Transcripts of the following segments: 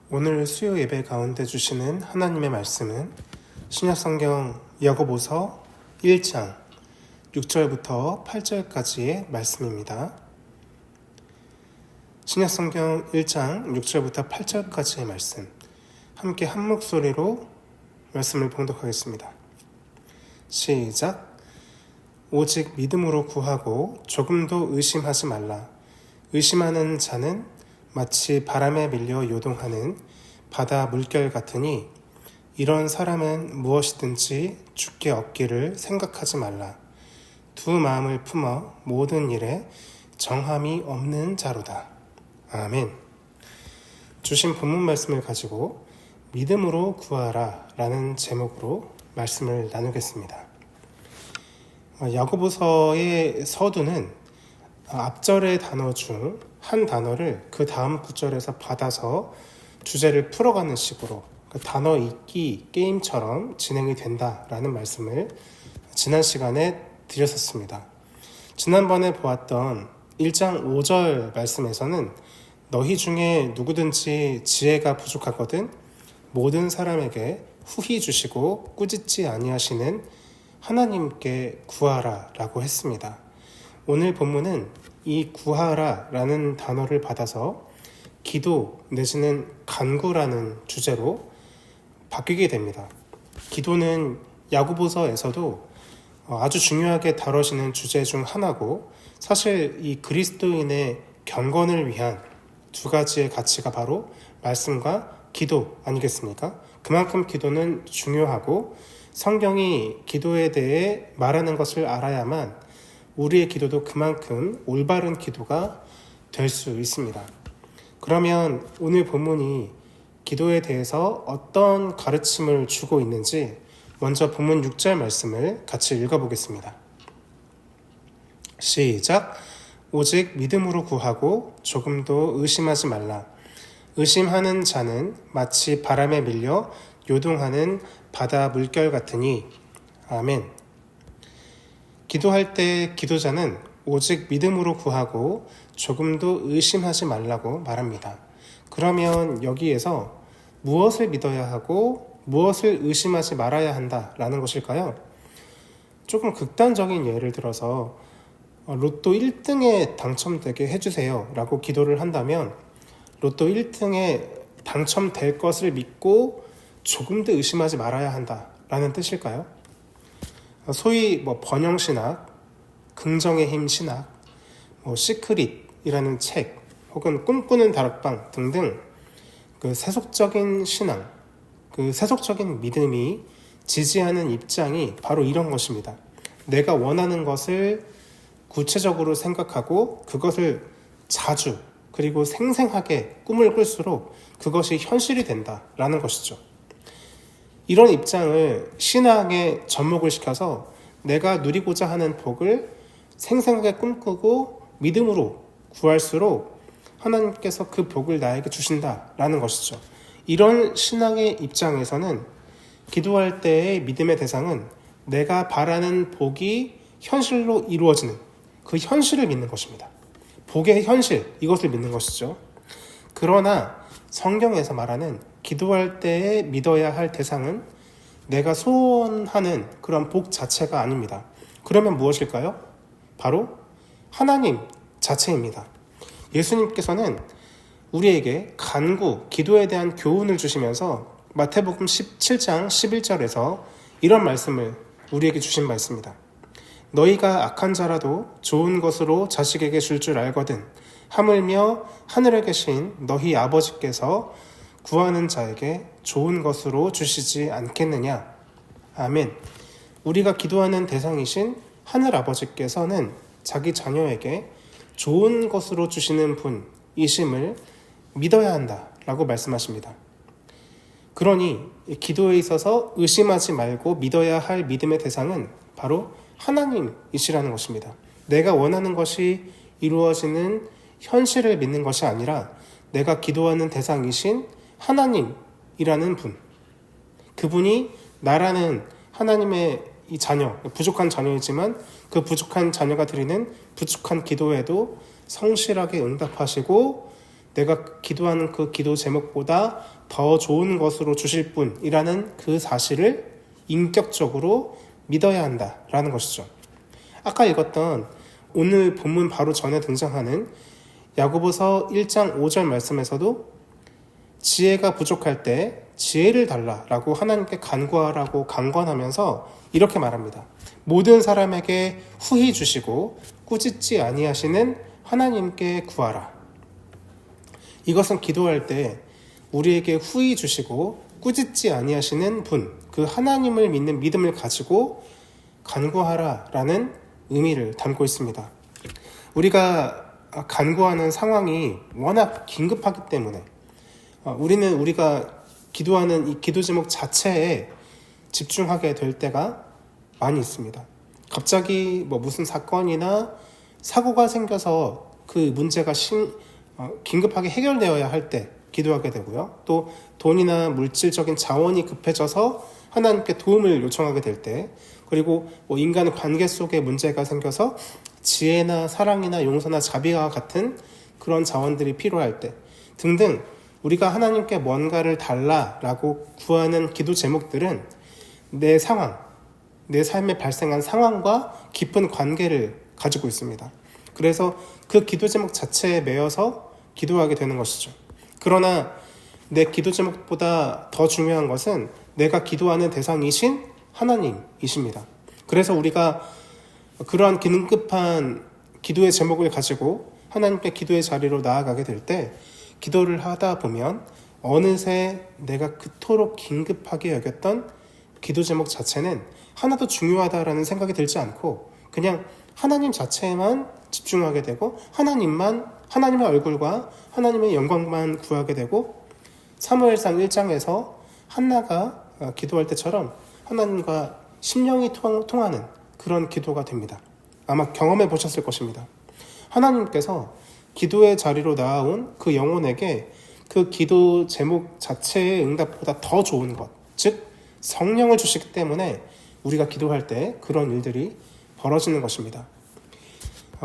오늘 수요 예배 가운데 주시는 하나님의 말씀은 신약성경 야고보서 1장 6절부터 8절까지의 말씀입니다. 신약성경 1장 6절부터 8절까지의 말씀, 함께 한 목소리로 말씀을 봉독하겠습니다. 시작. 오직 믿음으로 구하고 조금도 의심하지 말라. 의심하는 자는 마치 바람에 밀려 요동하는 바다 물결 같으니 이런 사람은 무엇이든지 주께 얻기를 생각하지 말라. 두 마음을 품어 모든 일에 정함이 없는 자로다. 아멘. 주신 본문 말씀을 가지고 믿음으로 구하라 라는 제목으로 말씀을 나누겠습니다. 야고보서의 서두는 앞절의 단어 중 한 단어를 그 다음 구절에서 받아서 주제를 풀어가는 식으로 단어 읽기 게임처럼 진행이 된다라는 말씀을 지난 시간에 드렸었습니다. 지난번에 보았던 1장 5절 말씀에서는 너희 중에 누구든지 지혜가 부족하거든 모든 사람에게 후히 주시고 꾸짖지 아니하시는 하나님께 구하라 라고 했습니다. 오늘 본문은 이 구하라 라는 단어를 받아서 기도 내지는 간구라는 주제로 바뀌게 됩니다. 기도는 야고보서에서도 아주 중요하게 다뤄지는 주제 중 하나고, 사실 이 그리스도인의 경건을 위한 두 가지의 가치가 바로 말씀과 기도 아니겠습니까? 그만큼 기도는 중요하고 성경이 기도에 대해 말하는 것을 알아야만 우리의 기도도 그만큼 올바른 기도가 될 수 있습니다. 그러면 오늘 본문이 기도에 대해서 어떤 가르침을 주고 있는지 먼저 본문 6절 말씀을 같이 읽어보겠습니다. 시작. 오직 믿음으로 구하고 조금도 의심하지 말라. 의심하는 자는 마치 바람에 밀려 요동하는 바다 물결 같으니. 아멘. 기도할 때 기도자는 오직 믿음으로 구하고 조금도 의심하지 말라고 말합니다. 그러면 여기에서 무엇을 믿어야 하고 무엇을 의심하지 말아야 한다라는 것일까요? 조금 극단적인 예를 들어서 로또 1등에 당첨되게 해주세요 라고 기도를 한다면 로또 1등에 당첨될 것을 믿고 조금도 의심하지 말아야 한다라는 뜻일까요? 소위 번영신학, 긍정의 힘 신학, 시크릿이라는 책, 혹은 꿈꾸는 다락방 등등 그 세속적인 신앙, 그 세속적인 믿음이 지지하는 입장이 바로 이런 것입니다. 내가 원하는 것을 구체적으로 생각하고 그것을 자주 그리고 생생하게 꿈을 꿀수록 그것이 현실이 된다라는 것이죠. 이런 입장을 신앙에 접목을 시켜서 내가 누리고자 하는 복을 생생하게 꿈꾸고 믿음으로 구할수록 하나님께서 그 복을 나에게 주신다라는 것이죠. 이런 신앙의 입장에서는 기도할 때의 믿음의 대상은 내가 바라는 복이 현실로 이루어지는 그 현실을 믿는 것입니다. 복의 현실, 이것을 믿는 것이죠. 그러나 성경에서 말하는 기도할 때에 믿어야 할 대상은 내가 소원하는 그런 복 자체가 아닙니다. 그러면 무엇일까요? 바로 하나님 자체입니다. 예수님께서는 우리에게 간구, 기도에 대한 교훈을 주시면서 마태복음 17장 11절에서 이런 말씀을 우리에게 주신 바 있습니다. 너희가 악한 자라도 좋은 것으로 자식에게 줄 줄 알거든 하물며 하늘에 계신 너희 아버지께서 구하는 자에게 좋은 것으로 주시지 않겠느냐. 아멘. 우리가 기도하는 대상이신 하늘 아버지께서는 자기 자녀에게 좋은 것으로 주시는 분이심을 믿어야 한다라고 말씀하십니다. 그러니 기도에 있어서 의심하지 말고 믿어야 할 믿음의 대상은 바로 하나님이시라는 것입니다. 내가 원하는 것이 이루어지는 현실을 믿는 것이 아니라 내가 기도하는 대상이신 하나님이라는 분, 그분이 나라는 하나님의 이 자녀, 부족한 자녀이지만 그 부족한 자녀가 드리는 부족한 기도에도 성실하게 응답하시고 내가 기도하는 그 기도 제목보다 더 좋은 것으로 주실 분이라는 그 사실을 인격적으로 믿어야 한다라는 것이죠. 아까 읽었던 오늘 본문 바로 전에 등장하는 야고보서 1장 5절 말씀에서도 지혜가 부족할 때 지혜를 달라라고 하나님께 간구하라고 강권하면서 이렇게 말합니다. 모든 사람에게 후히 주시고 꾸짖지 아니하시는 하나님께 구하라. 이것은 기도할 때 우리에게 후히 주시고 꾸짖지 아니하시는 분, 그 하나님을 믿는 믿음을 가지고 간구하라라는 의미를 담고 있습니다. 우리가 간구하는 상황이 워낙 긴급하기 때문에 우리가 기도하는 이 기도 제목 자체에 집중하게 될 때가 많이 있습니다. 갑자기 무슨 사건이나 사고가 생겨서 그 문제가 긴급하게 해결되어야 할 때 기도하게 되고요. 또 돈이나 물질적인 자원이 급해져서 하나님께 도움을 요청하게 될 때, 그리고 인간의 관계 속에 문제가 생겨서 지혜나 사랑이나 용서나 자비와 같은 그런 자원들이 필요할 때 등등, 우리가 하나님께 뭔가를 달라라고 구하는 기도 제목들은 내 상황, 내 삶에 발생한 상황과 깊은 관계를 가지고 있습니다. 그래서 그 기도 제목 자체에 매여서 기도하게 되는 것이죠. 그러나 내 기도 제목보다 더 중요한 것은 내가 기도하는 대상이신 하나님이십니다. 그래서 우리가 그러한 긴급한 기도의 제목을 가지고 하나님께 기도의 자리로 나아가게 될 때 기도를 하다 보면 어느새 내가 그토록 긴급하게 여겼던 기도 제목 자체는 하나도 중요하다라는 생각이 들지 않고 그냥 하나님 자체에만 집중하게 되고 하나님의 얼굴과 하나님의 영광만 구하게 되고, 사무엘상 1장에서 한나가 기도할 때처럼 하나님과 심령이 통하는 그런 기도가 됩니다. 아마 경험해 보셨을 것입니다. 하나님께서 기도의 자리로 나아온 그 영혼에게 그 기도 제목 자체의 응답보다 더 좋은 것, 즉 성령을 주시기 때문에 우리가 기도할 때 그런 일들이 벌어지는 것입니다.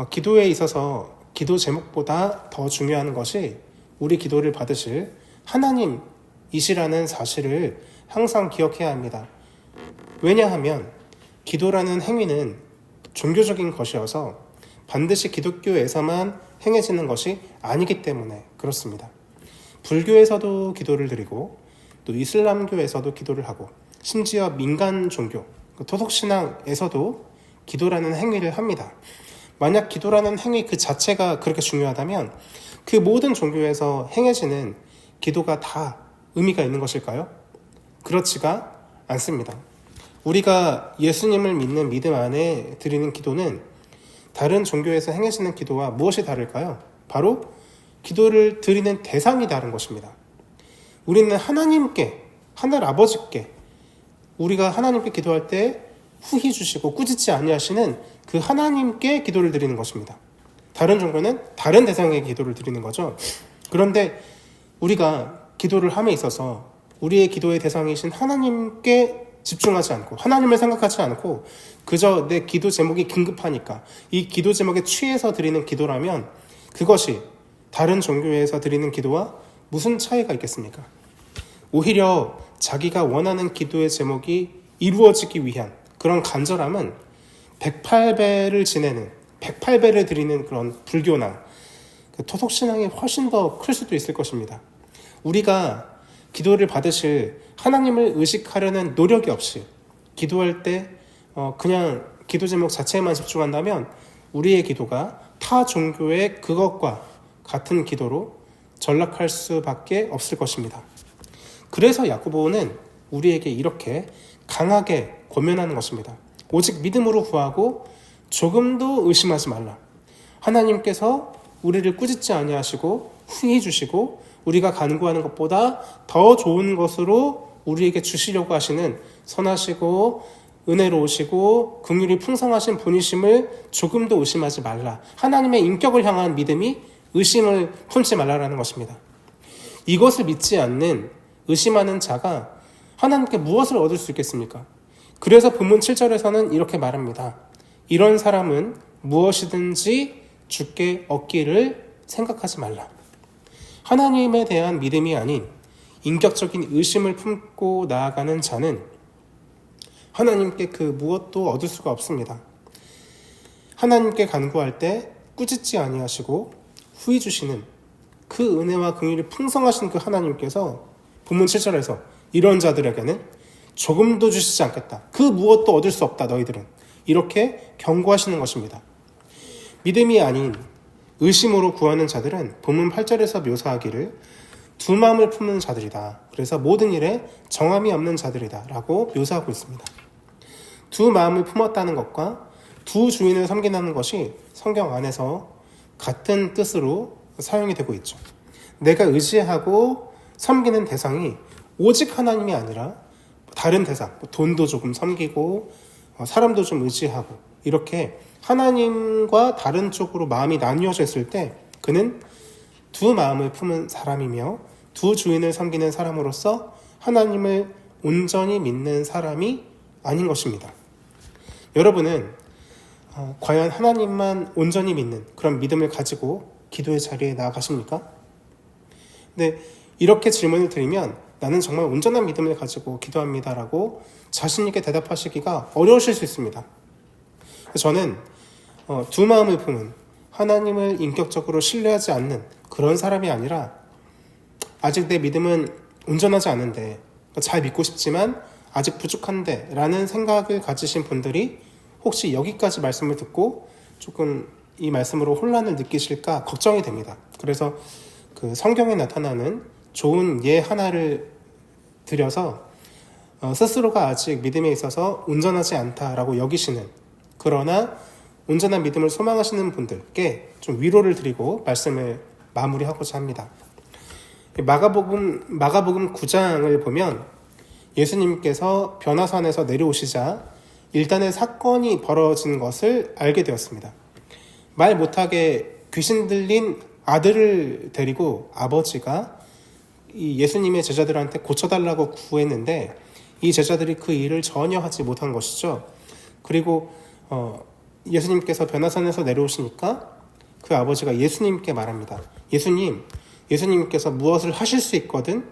기도에 있어서 기도 제목보다 더 중요한 것이 우리 기도를 받으실 하나님이시라는 사실을 항상 기억해야 합니다. 왜냐하면 기도라는 행위는 종교적인 것이어서 반드시 기독교에서만 행해지는 것이 아니기 때문에 그렇습니다. 불교에서도 기도를 드리고 또 이슬람교에서도 기도를 하고 심지어 민간 종교, 토속신앙에서도 기도라는 행위를 합니다. 만약 기도라는 행위 그 자체가 그렇게 중요하다면 그 모든 종교에서 행해지는 기도가 다 의미가 있는 것일까요? 그렇지가 않습니다. 우리가 예수님을 믿는 믿음 안에 드리는 기도는 다른 종교에서 행해지는 기도와 무엇이 다를까요? 바로 기도를 드리는 대상이 다른 것입니다. 우리는 하나님께, 하늘 아버지께, 우리가 하나님께 기도할 때 후히 주시고 꾸짖지 아니하시는 그 하나님께 기도를 드리는 것입니다. 다른 종교는 다른 대상에게 기도를 드리는 거죠. 그런데 우리가 기도를 함에 있어서 우리의 기도의 대상이신 하나님께 집중하지 않고 하나님을 생각하지 않고 그저 내 기도 제목이 긴급하니까 이 기도 제목에 취해서 드리는 기도라면 그것이 다른 종교에서 드리는 기도와 무슨 차이가 있겠습니까? 오히려 자기가 원하는 기도의 제목이 이루어지기 위한 그런 간절함은 108배를 지내는 108배를 드리는 그런 불교나 토속신앙이 훨씬 더 클 수도 있을 것입니다. 우리가 기도를 받으실 하나님을 의식하려는 노력이 없이 기도할 때 그냥 기도 제목 자체에만 집중한다면 우리의 기도가 타 종교의 그것과 같은 기도로 전락할 수밖에 없을 것입니다. 그래서 야고보는 우리에게 이렇게 강하게 권면하는 것입니다. 오직 믿음으로 구하고 조금도 의심하지 말라. 하나님께서 우리를 꾸짖지 아니하시고 후히 주시고 우리가 간구하는 것보다 더 좋은 것으로 우리에게 주시려고 하시는 선하시고 은혜로우시고 긍휼이 풍성하신 분이심을 조금도 의심하지 말라. 하나님의 인격을 향한 믿음이 의심을 품지 말라라는 것입니다. 이것을 믿지 않는 의심하는 자가 하나님께 무엇을 얻을 수 있겠습니까? 그래서 본문 7절에서는 이렇게 말합니다. 이런 사람은 무엇이든지 주께 얻기를 생각하지 말라. 하나님에 대한 믿음이 아닌 인격적인 의심을 품고 나아가는 자는 하나님께 그 무엇도 얻을 수가 없습니다. 하나님께 간구할 때 꾸짖지 아니하시고 후히 주시는 그 은혜와 긍휼이 풍성하신 그 하나님께서 본문 7절에서 이런 자들에게는 조금도 주시지 않겠다. 그 무엇도 얻을 수 없다 너희들은. 이렇게 경고하시는 것입니다. 믿음이 아닌 의심으로 구하는 자들은 본문 8절에서 묘사하기를 두 마음을 품는 자들이다. 그래서 모든 일에 정함이 없는 자들이다 라고 묘사하고 있습니다. 두 마음을 품었다는 것과 두 주인을 섬긴다는 것이 성경 안에서 같은 뜻으로 사용이 되고 있죠. 내가 의지하고 섬기는 대상이 오직 하나님이 아니라 다른 대상, 돈도 조금 섬기고 사람도 좀 의지하고 이렇게 하나님과 다른 쪽으로 마음이 나뉘어져 있을 때 그는 두 마음을 품은 사람이며 두 주인을 섬기는 사람으로서 하나님을 온전히 믿는 사람이 아닌 것입니다. 여러분은 과연 하나님만 온전히 믿는 그런 믿음을 가지고 기도의 자리에 나아가십니까? 네, 이렇게 질문을 드리면 나는 정말 온전한 믿음을 가지고 기도합니다라고 자신 있게 대답하시기가 어려우실 수 있습니다. 저는 두 마음을 품은 하나님을 인격적으로 신뢰하지 않는 그런 사람이 아니라 아직 내 믿음은 온전하지 않은데 잘 믿고 싶지만 아직 부족한데 라는 생각을 가지신 분들이 혹시 여기까지 말씀을 듣고 조금 이 말씀으로 혼란을 느끼실까 걱정이 됩니다. 그래서 그 성경에 나타나는 좋은 예 하나를 드려서 스스로가 아직 믿음에 있어서 온전하지 않다라고 여기시는 그러나 온전한 믿음을 소망하시는 분들께 좀 위로를 드리고 말씀을 마무리하고자 합니다. 마가복음 9장을 보면 예수님께서 변화산에서 내려오시자 일단은 사건이 벌어진 것을 알게 되었습니다. 말 못하게 귀신 들린 아들을 데리고 아버지가 이 예수님의 제자들한테 고쳐달라고 구했는데 이 제자들이 그 일을 전혀 하지 못한 것이죠. 그리고 예수님께서 변화산에서 내려오시니까 그 아버지가 예수님께 말합니다. 예수님께서 무엇을 하실 수 있거든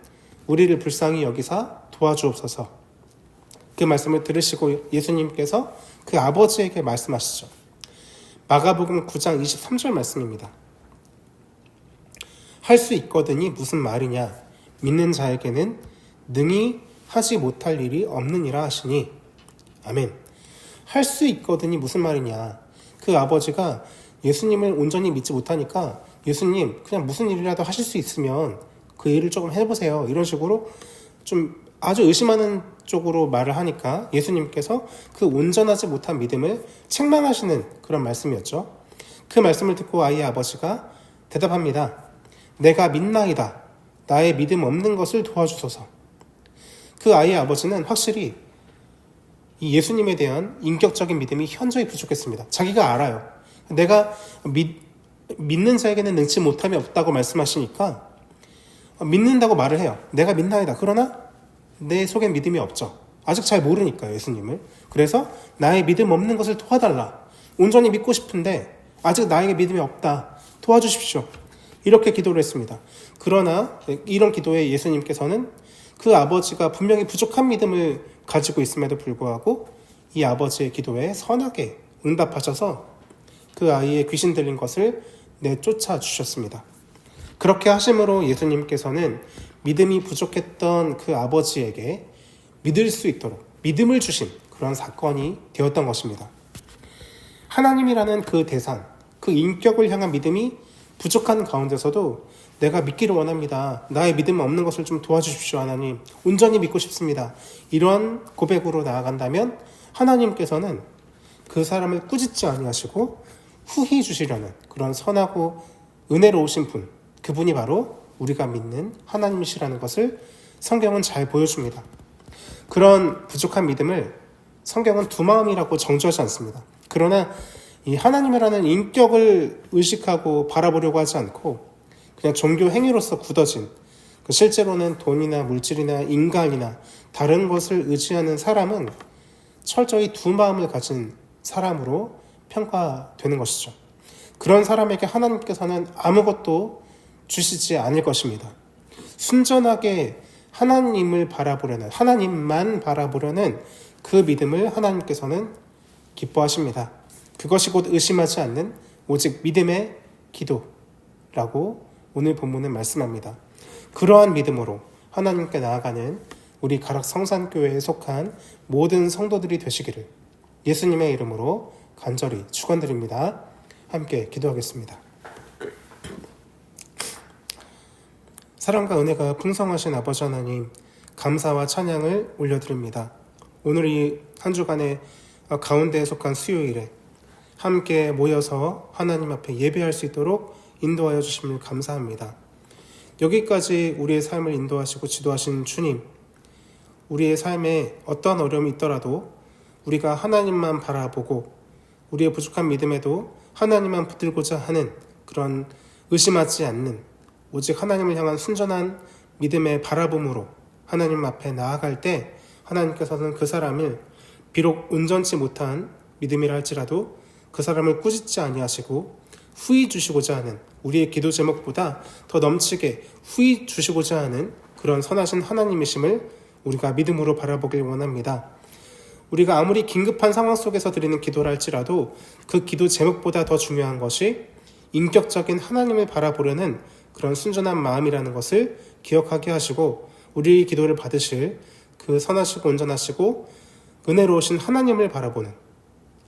우리를 불쌍히 여기사 도와주옵소서. 그 말씀을 들으시고 예수님께서 그 아버지에게 말씀하시죠. 마가복음 9장 23절 말씀입니다. 할 수 있거든이 무슨 말이냐? 믿는 자에게는 능히 하지 못할 일이 없느니라 하시니. 아멘. 할 수 있거든이 무슨 말이냐? 그 아버지가 예수님을 온전히 믿지 못하니까 예수님 그냥 무슨 일이라도 하실 수 있으면 그 일을 조금 해보세요. 이런 식으로 좀 아주 의심하는 쪽으로 말을 하니까 예수님께서 그 온전하지 못한 믿음을 책망하시는 그런 말씀이었죠. 그 말씀을 듣고 아이의 아버지가 대답합니다. 내가 믿나이다. 나의 믿음 없는 것을 도와주소서. 그 아이의 아버지는 확실히 이 예수님에 대한 인격적인 믿음이 현저히 부족했습니다. 자기가 알아요. 내가 믿는 자에게는 능치 못함이 없다고 말씀하시니까 믿는다고 말을 해요. 내가 믿나이다. 그러나 내 속엔 믿음이 없죠. 아직 잘 모르니까요, 예수님을. 그래서 나의 믿음 없는 것을 도와달라. 온전히 믿고 싶은데 아직 나에게 믿음이 없다. 도와주십시오. 이렇게 기도를 했습니다. 그러나 이런 기도에 예수님께서는 그 아버지가 분명히 부족한 믿음을 가지고 있음에도 불구하고 이 아버지의 기도에 선하게 응답하셔서 그 아이의 귀신 들린 것을 내쫓아 주셨습니다. 그렇게 하심으로 예수님께서는 믿음이 부족했던 그 아버지에게 믿을 수 있도록 믿음을 주신 그런 사건이 되었던 것입니다. 하나님이라는 그 대상, 그 인격을 향한 믿음이 부족한 가운데서도 내가 믿기를 원합니다. 나의 믿음 없는 것을 좀 도와주십시오, 하나님. 온전히 믿고 싶습니다. 이런 고백으로 나아간다면 하나님께서는 그 사람을 꾸짖지 아니하시고 후히 주시려는 그런 선하고 은혜로우신 분, 그분이 바로 우리가 믿는 하나님이시라는 것을 성경은 잘 보여줍니다. 그런 부족한 믿음을 성경은 두 마음이라고 정죄하지 않습니다. 그러나 이 하나님이라는 인격을 의식하고 바라보려고 하지 않고 그냥 종교 행위로서 굳어진 실제로는 돈이나 물질이나 인간이나 다른 것을 의지하는 사람은 철저히 두 마음을 가진 사람으로 평가되는 것이죠. 그런 사람에게 하나님께서는 아무것도 주시지 않을 것입니다. 순전하게 하나님만 바라보려는 그 믿음을 하나님께서는 기뻐하십니다. 그것이 곧 의심하지 않는 오직 믿음의 기도라고 오늘 본문은 말씀합니다. 그러한 믿음으로 하나님께 나아가는 우리 가락 성산교회에 속한 모든 성도들이 되시기를 예수님의 이름으로 간절히 축원드립니다. 함께 기도하겠습니다. 사랑과 은혜가 풍성하신 아버지 하나님, 감사와 찬양을 올려드립니다. 오늘 이 한 주간의 가운데에 속한 수요일에 함께 모여서 하나님 앞에 예배할 수 있도록 인도하여 주심을 감사합니다. 여기까지 우리의 삶을 인도하시고 지도하신 주님, 우리의 삶에 어떠한 어려움이 있더라도 우리가 하나님만 바라보고 우리의 부족한 믿음에도 하나님만 붙들고자 하는 그런 의심하지 않는 오직 하나님을 향한 순전한 믿음의 바라봄으로 하나님 앞에 나아갈 때 하나님께서는 그 사람을 비록 온전치 못한 믿음이라 할지라도 그 사람을 꾸짖지 아니하시고 후히 주시고자 하는 우리의 기도 제목보다 더 넘치게 후히 주시고자 하는 그런 선하신 하나님이심을 우리가 믿음으로 바라보길 원합니다. 우리가 아무리 긴급한 상황 속에서 드리는 기도라 할지라도 그 기도 제목보다 더 중요한 것이 인격적인 하나님을 바라보려는 그런 순전한 마음이라는 것을 기억하게 하시고 우리 기도를 받으실 그 선하시고 온전하시고 은혜로우신 하나님을 바라보는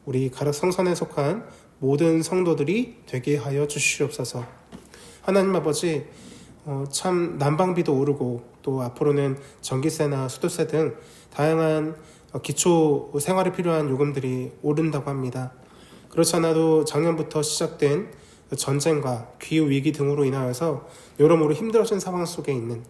우리 가락 성산에 속한 모든 성도들이 되게 하여 주시옵소서. 하나님 아버지, 참 난방비도 오르고 또 앞으로는 전기세나 수도세 등 다양한 기초 생활에 필요한 요금들이 오른다고 합니다. 그렇지 않아도 작년부터 시작된 전쟁과 기후위기 등으로 인하여서 여러모로 힘들어진 상황 속에 있는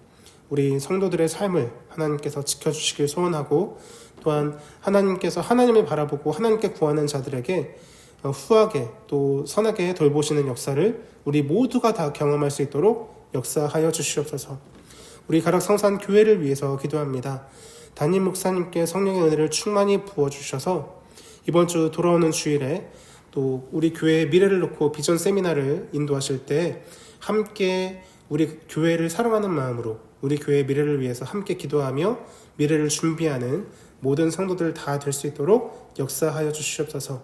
우리 성도들의 삶을 하나님께서 지켜주시길 소원하고 또한 하나님께서 하나님을 바라보고 하나님께 구하는 자들에게 후하게 또 선하게 돌보시는 역사를 우리 모두가 다 경험할 수 있도록 역사하여 주시옵소서. 우리 가락 성산 교회를 위해서 기도합니다. 담임 목사님께 성령의 은혜를 충만히 부어주셔서 이번 주 돌아오는 주일에 또 우리 교회의 미래를 놓고 비전 세미나를 인도하실 때 함께 우리 교회를 사랑하는 마음으로 우리 교회의 미래를 위해서 함께 기도하며 미래를 준비하는 모든 성도들 다 될 수 있도록 역사하여 주시옵소서.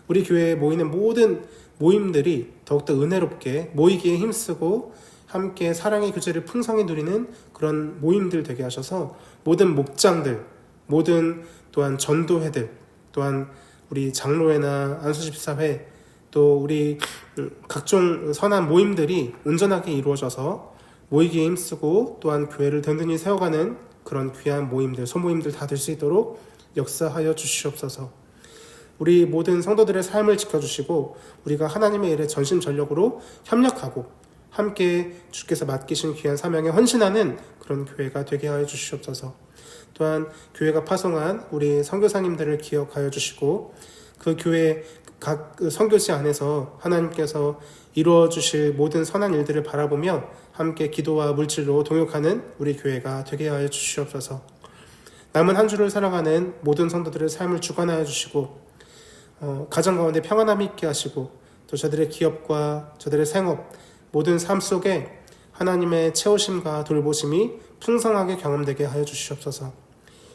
우리 교회에 모이는 모든 모임들이 더욱더 은혜롭게 모이기에 힘쓰고 함께 사랑의 교제를 풍성히 누리는 그런 모임들 되게 하셔서 모든 목장들, 모든 또한 전도회들, 또한 우리 장로회나 안수집사회, 또 우리 각종 선한 모임들이 온전하게 이루어져서 모이기에 힘쓰고 또한 교회를 든든히 세워가는 그런 귀한 모임들, 소모임들 다 될 수 있도록 역사하여 주시옵소서. 우리 모든 성도들의 삶을 지켜주시고 우리가 하나님의 일에 전심전력으로 협력하고 함께 주께서 맡기신 귀한 사명에 헌신하는 그런 교회가 되게 하여 주시옵소서. 또한 교회가 파송한 우리 선교사님들을 기억하여 주시고 그 교회 각 선교지 안에서 하나님께서 이루어 주실 모든 선한 일들을 바라보며 함께 기도와 물질로 동역하는 우리 교회가 되게 하여 주시옵소서. 남은 한 주를 살아가는 모든 성도들의 삶을 주관하여 주시고 가정 가운데 평안함이 있게 하시고 또 저들의 기업과 저들의 생업 모든 삶 속에 하나님의 채우심과 돌보심이 풍성하게 경험되게 하여 주시옵소서.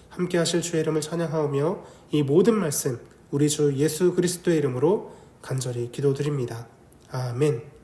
함께 하실 주의 이름을 찬양하오며 이 모든 말씀 우리 주 예수 그리스도의 이름으로 간절히 기도드립니다. 아멘.